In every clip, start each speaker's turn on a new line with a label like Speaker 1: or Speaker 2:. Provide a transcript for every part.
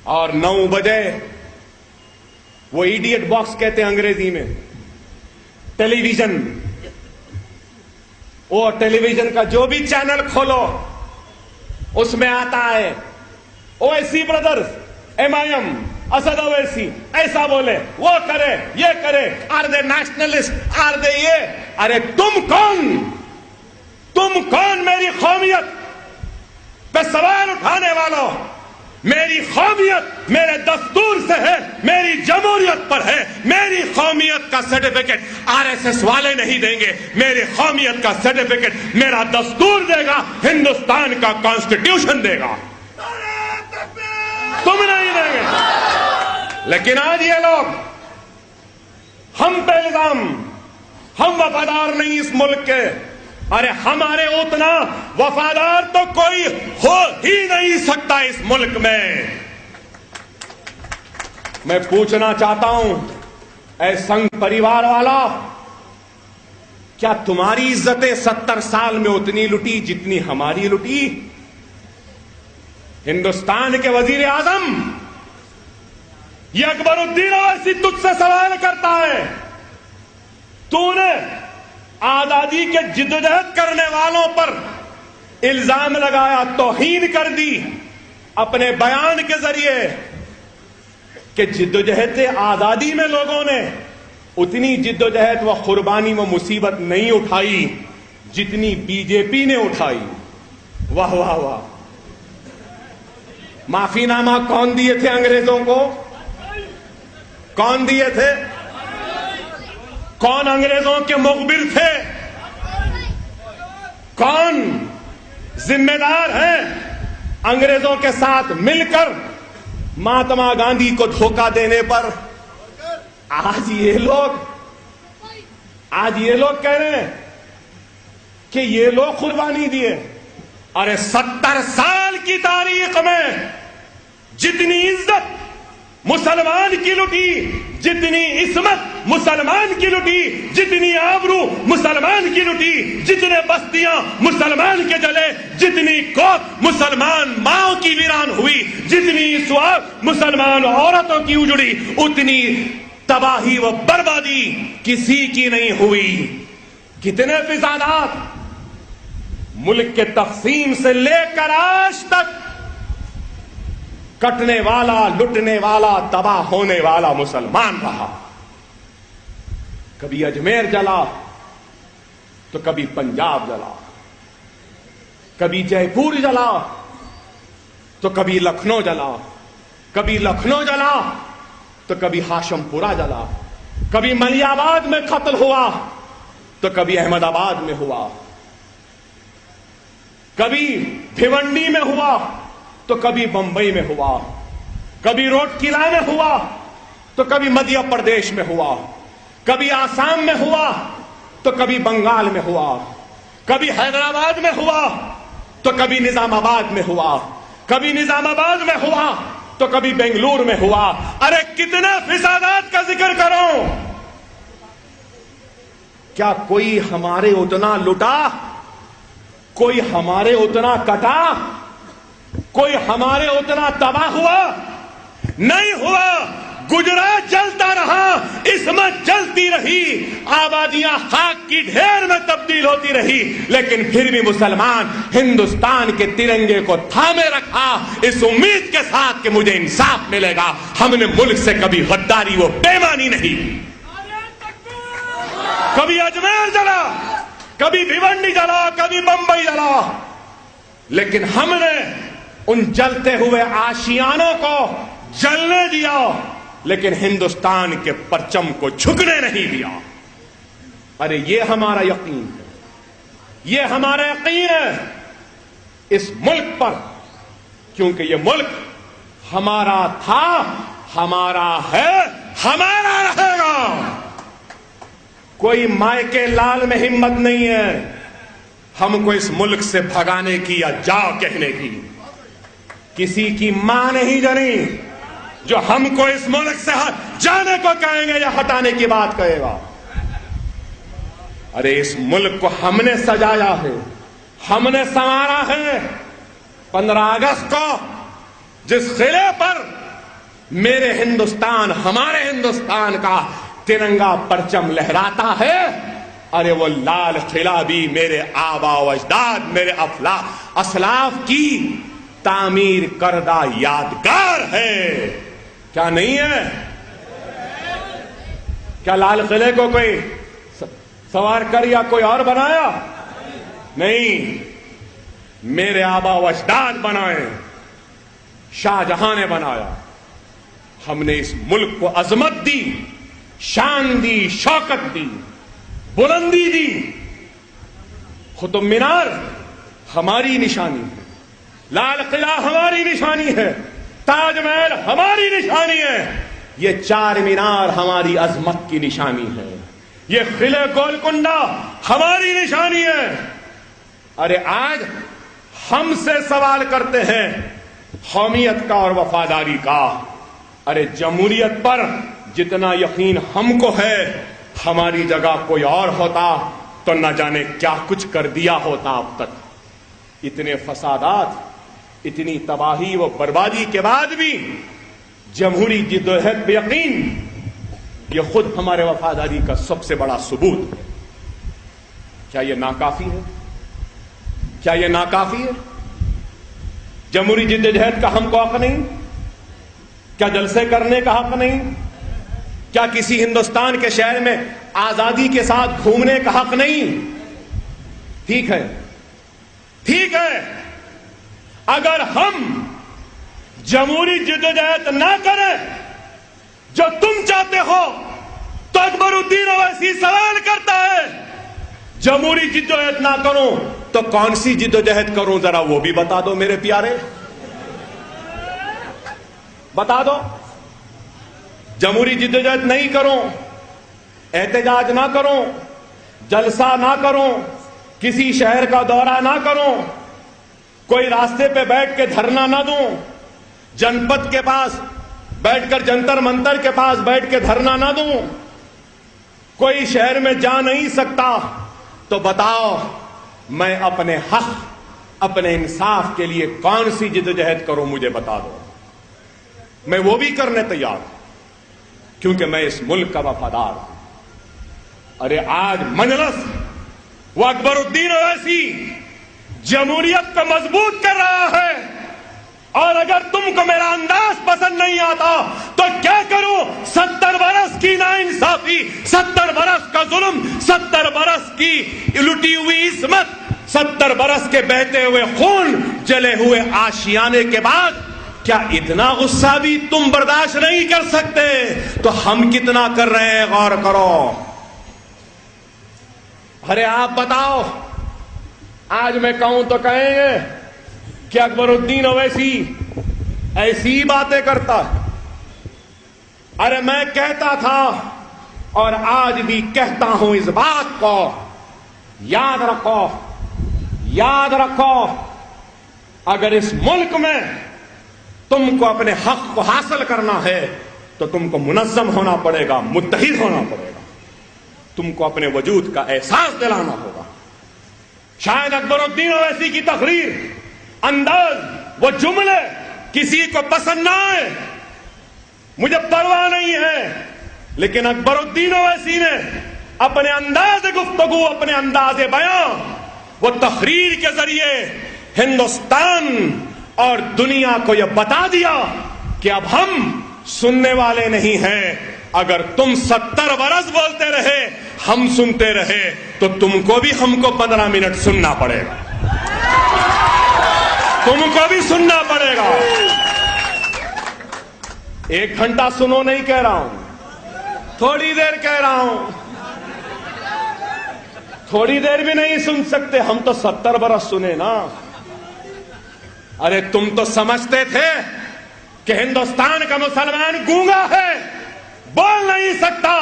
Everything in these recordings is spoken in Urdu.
Speaker 1: اور 9 بجے وہ ایڈیٹ باکس کہتے ہیں انگریزی میں، ٹیلی ویژن، وہ ٹیلی ویژن کا جو بھی چینل کھولو اس میں آتا ہے اویسی بردرز، ایم اسد اویسی ایسا بولے، وہ کرے، یہ کرے، آر دے نیشنلسٹ، آر دے یہ۔ ارے تم کون میری قومیت پہ سوال اٹھانے والوں؟ میری قومیت میرے دستور سے ہے، میری جمہوریت پر ہے۔ میری قومیت کا سرٹیفکیٹ RSS والے نہیں دیں گے، میری قومیت کا سرٹیفکیٹ میرا دستور دے گا، ہندوستان کا کانسٹیٹیوشن دے گا، تم نہیں دیں گے۔ لیکن آج یہ لوگ ہم پہ الزام، ہم وفادار نہیں اس ملک کے۔ ارے ہمارے اتنا وفادار تو کوئی ہو ہی نہیں سکتا اس ملک میں۔ میں پوچھنا چاہتا ہوں اے سنگھ پریوار والا، کیا تمہاری عزتیں 70 سال میں اتنی لٹی جتنی ہماری لٹی؟ ہندوستان کے وزیر اعظم یہ اکبر الدین اویسی تجھ سے سوال کرتا ہے، تو نے آزادی کے جدوجہد کرنے والوں پر الزام لگایا، توہین کر دی اپنے بیان کے ذریعے کہ جدوجہد آزادی میں لوگوں نے اتنی جدوجہد و قربانی و مصیبت نہیں اٹھائی جتنی بی جے پی نے اٹھائی۔ واہ واہ واہ۔ معافی نامہ کون دیے تھے انگریزوں کو؟ کون دیے تھے؟ کون انگریزوں کے مخبر تھے؟ کون ذمہ دار ہیں انگریزوں کے ساتھ مل کر مہاتما گاندھی کو دھوکہ دینے پر؟ آج یہ لوگ کہہ رہے ہیں کہ یہ لوگ قربانی دیے۔ ارے 70 سال کی تاریخ میں جتنی عزت مسلمان کی لٹی، جتنی عصمت مسلمان کی لٹی، جتنی آبرو مسلمان کی لٹی، جتنے بستیاں مسلمان کے جلے، جتنی قوت مسلمان ماؤں کی ویران ہوئی، جتنی سواب مسلمان عورتوں کی اجڑی، اتنی تباہی و بربادی کسی کی نہیں ہوئی۔ کتنے فسادات ملک کے تقسیم سے لے کر آج تک کٹنے والا، لٹنے والا، تباہ ہونے والا مسلمان رہا۔ کبھی اجمیر جلا تو کبھی پنجاب جلا، کبھی جے پور جلا تو کبھی لکھنؤ جلا، کبھی لکھنؤ جلا تو کبھی ہاشم پورہ جلا، کبھی ملی آباد میں قتل ہوا تو کبھی احمد آباد میں ہوا، کبھی بھیونڈی میں ہوا تو کبھی بمبئی میں ہوا، کبھی روڈکیلا میں ہوا تو کبھی مدھیہ پردیش میں ہوا، کبھی آسام میں ہوا تو کبھی بنگال میں ہوا، کبھی حیدرآباد میں ہوا تو کبھی نظام آباد میں ہوا، کبھی نظام آباد میں ہوا تو کبھی بنگلور میں ہوا۔ ارے کتنے فسادات کا ذکر کروں؟ کیا کوئی ہمارے اتنا لٹا؟ کوئی ہمارے اتنا کٹا؟ کوئی ہمارے اتنا تباہ ہوا؟ نہیں ہوا۔ گجرات جلتا رہا، عصمت جلتی رہی، آبادیاں خاک کی ڈھیر میں تبدیل ہوتی رہی، لیکن پھر بھی مسلمان ہندوستان کے ترنگے کو تھامے رکھا اس امید کے ساتھ کہ مجھے انصاف ملے گا۔ ہم نے ملک سے کبھی غداری و بےمانی نہیں۔ کبھی اجمیر جلا، کبھی بھیونڈی جلا، کبھی بمبئی جلا، لیکن ہم نے ان جلتے ہوئے آشیانوں کو جلنے دیا، لیکن ہندوستان کے پرچم کو جھکنے نہیں دیا۔ ارے یہ ہمارا یقین ہے، یہ ہمارا یقین ہے اس ملک پر، کیونکہ یہ ملک ہمارا تھا، ہمارا ہے، ہمارا رہے گا۔ کوئی مائے کے لال میں ہمت نہیں ہے ہم کو اس ملک سے بھگانے کی یا جاؤ کہنے کی۔ کسی کی ماں نہیں جنی جو ہم کو اس ملک سے جانے کو کہیں گے یا ہٹانے کی بات کہے گا۔ ارے اس ملک کو ہم نے سجایا ہے، ہم نے سنوارا ہے۔ 15 اگست کو جس قلعے پر میرے ہندوستان، ہمارے ہندوستان کا ترنگا پرچم لہراتا ہے، ارے وہ لال قلعہ بھی میرے آبا و اجداد، میرے اسلاف کی تعمیر کردہ یادگار ہے، کیا نہیں ہے؟ کیا لال قلعے کو کوئی سوار کر یا کوئی اور بنایا؟ نہیں، میرے آبا و اجداد بنائے، شاہ جہاں نے بنایا۔ ہم نے اس ملک کو عظمت دی، شان دی، شوکت دی، بلندی دی۔ قطب مینار ہماری نشانی ہے، لال قلعہ ہماری نشانی ہے، تاج محل ہماری نشانی ہے، یہ چار مینار ہماری عظمت کی نشانی ہے، یہ قلعہ گولکنڈہ ہماری نشانی ہے۔ ارے آج ہم سے سوال کرتے ہیں قومیت کا اور وفاداری کا، ارے جمہوریت پر جتنا یقین ہم کو ہے، ہماری جگہ کوئی اور ہوتا تو نہ جانے کیا کچھ کر دیا ہوتا اب تک۔ اتنے فسادات، اتنی تباہی و بربادی کے بعد بھی جمہوری جدوجہد پہ یقین، یہ خود ہمارے وفاداری کا سب سے بڑا ثبوت ہے۔ کیا یہ ناکافی ہے؟ کیا یہ ناکافی ہے؟ جمہوری جدوجہد کا ہم کو حق نہیں؟ کیا جلسے کرنے کا حق نہیں؟ کیا کسی ہندوستان کے شہر میں آزادی کے ساتھ گھومنے کا حق نہیں؟ ٹھیک ہے، ٹھیک ہے، اگر ہم جمہوری جدوجہد نہ کریں جو تم چاہتے ہو تو اکبر الدین اویسی سوال کرتا ہے جمہوری جدوجہد نہ کروں تو کون سی جدوجہد کروں، ذرا وہ بھی بتا دو میرے پیارے، بتا دو۔ جمہوری جدوجہد نہیں کروں، احتجاج نہ کروں، جلسہ نہ کروں، کسی شہر کا دورہ نہ کروں، کوئی راستے پہ بیٹھ کے دھرنا نہ دوں، جنپد کے پاس بیٹھ کر جنتر منتر کے پاس بیٹھ کے دھرنا نہ دوں، کوئی شہر میں جا نہیں سکتا، تو بتاؤ میں اپنے حق، اپنے انصاف کے لیے کون سی جدوجہد کروں، مجھے بتا دو، میں وہ بھی کرنے تیار ہوں، کیونکہ میں اس ملک کا وفادار ہوں۔ ارے آج مجلس وہ اکبر الدین اویسی جمہوریت کو مضبوط کر رہا ہے، اور اگر تم کو میرا انداز پسند نہیں آتا تو کیا کروں؟ 70 برس کی ناانصافی، 70 برس کا ظلم، 70 برس کی لٹی ہوئی عصمت، 70 برس کے بہتے ہوئے خون، جلے ہوئے آشیانے کے بعد کیا اتنا غصہ بھی تم برداشت نہیں کر سکتے؟ تو ہم کتنا کر رہے ہیں، غور کرو۔ ارے آپ بتاؤ، آج میں کہوں تو کہیں گے کہ اکبر الدین اویسی ایسی باتیں کرتا ہے۔ ارے میں کہتا تھا اور آج بھی کہتا ہوں، اس بات کو یاد رکھو، یاد رکھو، اگر اس ملک میں تم کو اپنے حق کو حاصل کرنا ہے تو تم کو منظم ہونا پڑے گا، متحد ہونا پڑے گا، تم کو اپنے وجود کا احساس دلانا ہوگا۔ شاید اکبر الدین اویسی کی تقریر، انداز، وہ جملے کسی کو پسند نہ آئے، مجھے پرواہ نہیں ہے، لیکن اکبر الدین اویسی نے اپنے انداز گفتگو، اپنے انداز بیان، وہ تقریر کے ذریعے ہندوستان اور دنیا کو یہ بتا دیا کہ اب ہم سننے والے نہیں ہیں۔ اگر تم 70 برس بولتے رہے، ہم سنتے رہے، تو تم کو بھی ہم کو 15 منٹ سننا پڑے گا، تم کو بھی سننا پڑے گا۔ 1 گھنٹہ سنو نہیں کہہ رہا ہوں، تھوڑی دیر کہہ رہا ہوں، تھوڑی دیر بھی نہیں سن سکتے، ہم تو 70 برس سنے نا۔ ارے تم تو سمجھتے تھے کہ ہندوستان کا مسلمان گونگا ہے، بول نہیں سکتا،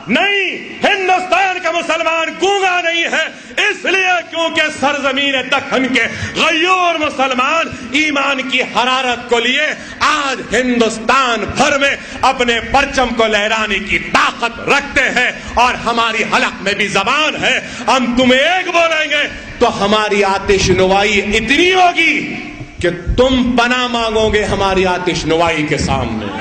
Speaker 1: نہیں، ہندوستان کا مسلمان گونگا نہیں ہے، اس لیے کیونکہ سرزمین دکن کے غیور مسلمان ایمان کی حرارت کو لیے آج ہندوستان بھر میں اپنے پرچم کو لہرانے کی طاقت رکھتے ہیں، اور ہماری حلق میں بھی زبان ہے، ہم تمہیں ایک بولیں گے تو ہماری آتش نوائی اتنی ہوگی کہ تم پناہ مانگو گے ہماری آتش نوائی کے سامنے۔